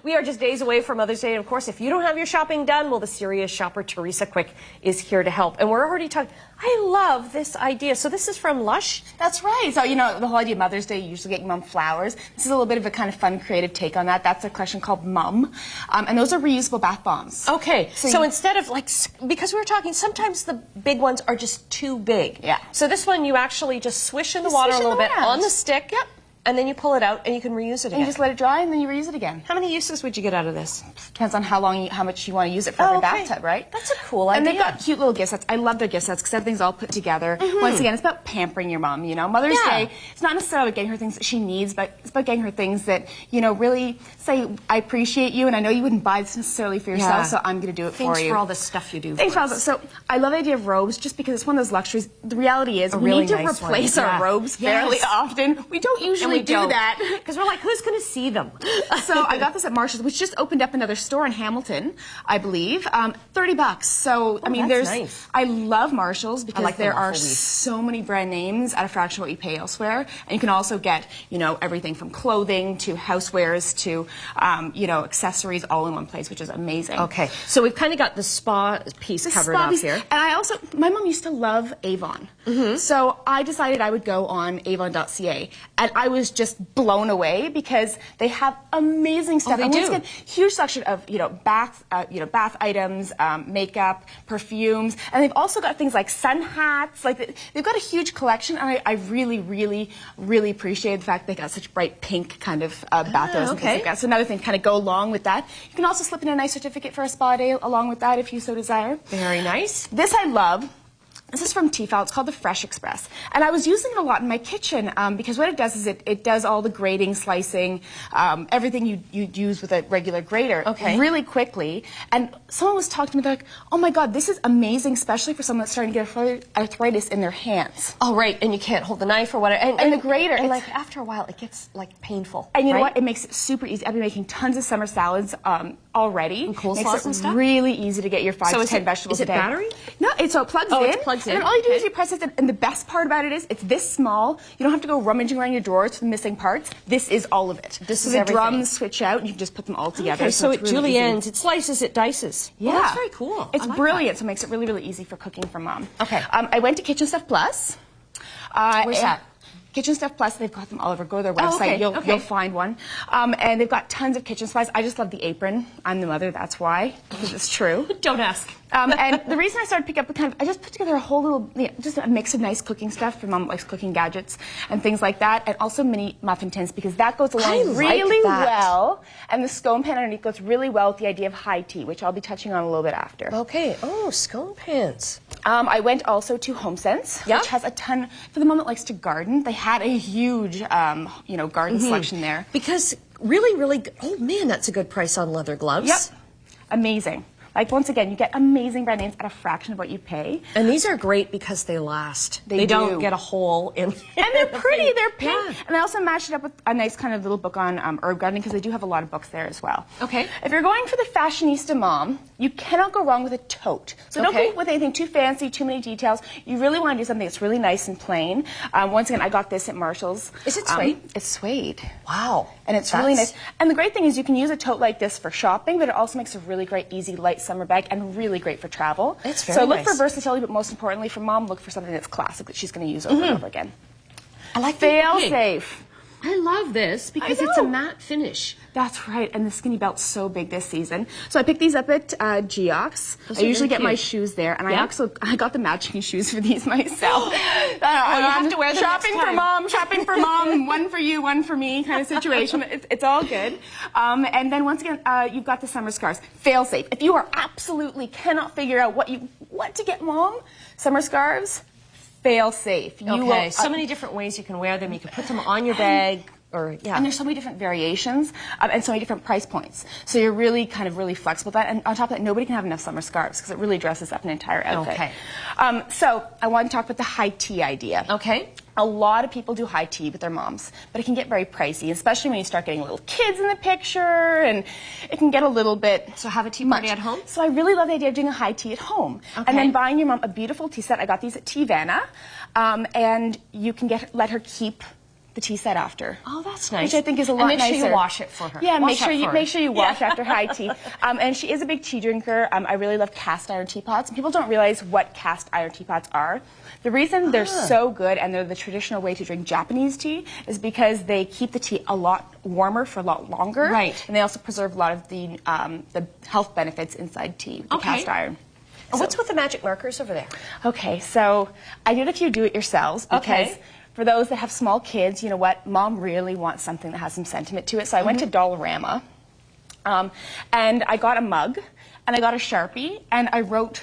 we are just days away from Mother's Day. And of course, if you don't have your shopping done, well, the serious shopper, Theresa Quick, is here to help. And we're already talking. I love this idea. So this is from Lush? That's right. So, you know, the whole idea of Mother's Day, you usually get your mom flowers. This is a little bit of a kind of fun, creative take on that. That's a collection called Mum. And those are reusable bath bombs. Okay. So instead of like, because we were talking, sometimes the big ones are just too big. Yeah. So this one you actually just swish in the water a little bit on the stick. Yep. And then you pull it out and you can reuse it again. And you just let it dry and then you reuse it again. How many uses would you get out of this? Depends on how much you want to use it for every bathtub, right? That's a cool idea. And they've got cute little gift sets. I love their gift sets because everything's all put together. Once again, it's about pampering your mom, you know. Mother's Day, it's not necessarily getting her things that she needs, but it's about getting her things that, you know, really say, I appreciate you and I know you wouldn't buy this necessarily for yourself, so I'm going to do it for you. Thanks for all the stuff you do. Thanks for all the, so I love the idea of robes just because it's one of those luxuries. The reality is we need to replace our robes fairly often. We don't usually do that. Because we're like, who's going to see them? So I got this at Marshall's, which just opened up another store in Hamilton, I believe. $30. So I mean, there's. Nice. I love Marshall's because there are so many brand names at a fraction of what you pay elsewhere, and you can also get, you know, everything from clothing to housewares to, you know, accessories all in one place, which is amazing. Okay. So we've kind of got the spa piece covered up here. And I also, my mom used to love Avon, so I decided I would go on Avon.ca, and I was just blown away because they have amazing stuff. They do. Again, huge selection of bath items, makeup, perfumes, and they've also got things like sun hats. Like they've got a huge collection, and I really, really, really appreciate the fact they got such bright pink kind of bathos and things like that. So another thing, kind of go along with that. You can also slip in a nice certificate for a spa day along with that if you so desire. Very nice. This I love. This is from Tefal. It's called the Fresh Express. And I was using it a lot in my kitchen because what it does is it does all the grating, slicing, everything you'd use with a regular grater really quickly. And someone was talking to me, they're like, oh my God, this is amazing, especially for someone that's starting to get arthritis in their hands. Oh, right. And you can't hold the knife or whatever. And the grater. And like after a while, it gets like painful. And you know what? It makes it super easy. I've been making tons of summer salads already. And coleslaws and stuff? Really easy to get your 5 to 10 vegetables a day. Is it battery? No, so it plugs in. It plugs in. And all you do is you press it, and the best part about it is it's this small. You don't have to go rummaging around your drawers for the missing parts. This is all of it. This is the everything. drums switch out, and you can just put them all together. Okay, so it really juliennes, it slices, it dices. Yeah. Well, that's very cool. It's brilliant, so it makes it really, really easy for cooking for mom. Okay. I went to Kitchen Stuff Plus. Where's that? Kitchen Stuff Plus, they've got them all over. Go to their website, you'll find one. And they've got tons of kitchen supplies. I just love the apron. I'm the mother, that's why, because it's true. Don't ask. And the reason I started picking up I just put together a whole little, just a mix of nice cooking stuff for mom that likes cooking gadgets and things like that, and also mini muffin tins because that goes along really well, and the scone pan underneath goes really well with the idea of high tea, which I'll be touching on a little bit after. Okay. Oh, scone pans. I went also to HomeSense, which has a ton, for the mom that likes to garden, they had a huge, garden selection there. Because really, oh man, that's a good price on leather gloves. Yep. Amazing. Like, once again, you get amazing brand names at a fraction of what you pay. And these are great because they last. They don't get a hole in. And they're pretty. They're pink. Yeah. And I also matched it up with a nice kind of little book on herb gardening because they do have a lot of books there as well. Okay. If you're going for the fashionista mom, you cannot go wrong with a tote. So don't go with anything too fancy, too many details. You really want to do something that's really nice and plain. Once again, I got this at Marshall's. Is it suede? It's suede. Wow. And it's really nice. And the great thing is you can use a tote like this for shopping, but it also makes a really great, easy, light summer bag and really great for travel. It's very So look for versatility, but most importantly for mom, look for something that's classic that she's going to use over and over again. I like fail safe. I love this because it's a matte finish. That's right, and the skinny belt's so big this season. So I picked these up at Geox. I usually get my shoes there, and I got the matching shoes for these myself. You have to wear them shopping for mom, one for you, one for me kind of situation. It's all good. And then once again, you've got the summer scarves. Fail safe. If you are absolutely cannot figure out what to get mom, summer scarves. Fail safe. Okay, so many different ways you can wear them. You can put them on your bag, and there's so many different variations and so many different price points. So you're really really flexible with that. And on top of that, nobody can have enough summer scarves because it really dresses up an entire outfit. Okay. So I want to talk about the high tea idea. Okay. A lot of people do high tea with their moms, but it can get very pricey, especially when you start getting little kids in the picture, and it can get a little bit So have a tea party at home? So I really love the idea of doing a high tea at home. Okay. And then buying your mom a beautiful tea set. I got these at Teavana, and you can let her keep the tea set after. Oh, that's nice. Which I think is a lot nicer. And make sure you wash it for her. Yeah, make sure you wash after high tea. And she is a big tea drinker. I really love cast iron teapots. People don't realize what cast iron teapots are. The reason they're so good and they're the traditional way to drink Japanese tea is because they keep the tea a lot warmer for a lot longer. Right. And they also preserve a lot of the health benefits inside tea, the cast iron. And what's with the magic markers over there? Okay, so I did a few do-it-yourselves because for those that have small kids, you know what, Mom really wants something that has some sentiment to it. So I went to Dollarama, and I got a mug, and I got a Sharpie, and I wrote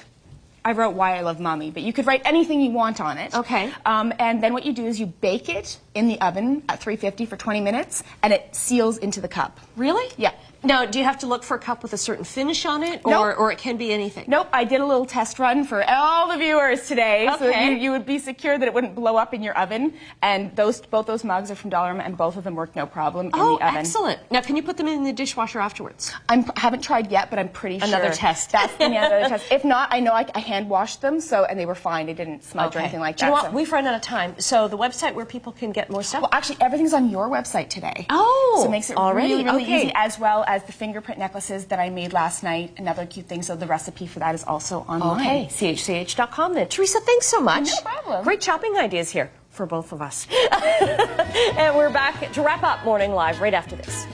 why I love Mommy, but you could write anything you want on it. Okay. And then what you do is you bake it in the oven at 350 for 20 minutes, and it seals into the cup. Really? Yeah. Now, do you have to look for a cup with a certain finish on it, Nope. or it can be anything? Nope, I did a little test run for all the viewers today, so that Okay. you would be secure that it wouldn't blow up in your oven. And both those mugs are from Dollarama, and both of them work no problem in the oven. Oh, excellent. Now, can you put them in the dishwasher afterwards? I haven't tried yet, but I'm pretty sure. Another test. That's another test. If not, I know I hand washed them, and they were fine. They didn't smudge or anything like Do that. you know what? so- We've run out of time. So the website where people can get more stuff? Well, actually, everything's on your website today. Oh, so it makes it already? really, really Okay. easy, as well as the fingerprint necklaces that I made last night. Another cute thing. So the recipe for that is also online. Okay, chch.com then. Theresa, thanks so much. No problem. Great shopping ideas here for both of us. And we're back to wrap up Morning Live right after this.